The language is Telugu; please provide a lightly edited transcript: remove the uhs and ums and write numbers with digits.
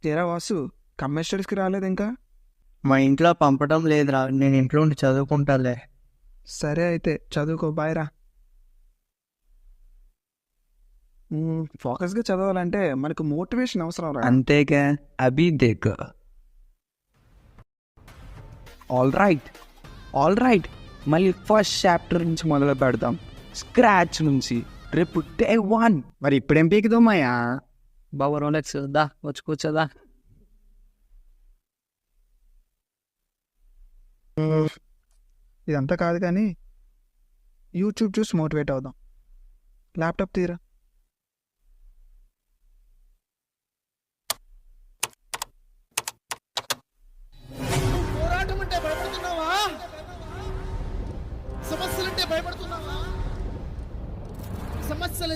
ఏరా వాసు, కంబైన్ స్టడీస్కి రాలేదు ఇంకా? మా ఇంట్లో పంపడం లేదురా, నేను ఇంట్లో ఉండి చదువుకుంటాలే. సరే అయితే చదువుకో, బాయ్ రా. ఫోకస్గా చదవాలంటే మనకు మోటివేషన్ అవసరం రా. అంతేగా, అభి దేక్. ఆల్ రైట్, మళ్ళీ ఫస్ట్ చాప్టర్ నుంచి మొదలు పెడదాం, స్క్రాచ్ నుంచి. రేపు డే 1. మరి ఇప్పుడేం పీకుదామయ్యా? బాబు రోలెక్స్ దా, వచ్చి కూర్చోదా. ఇదంతా కాదు కానీ యూట్యూబ్ చూసి మోటివేట్ అవుదాం. ల్యాప్టాప్ తీరా. పోరాటం అంటే భయపడుతున్నావా? సమస్యలంటే భయపడుతున్నావా? సమస్యలు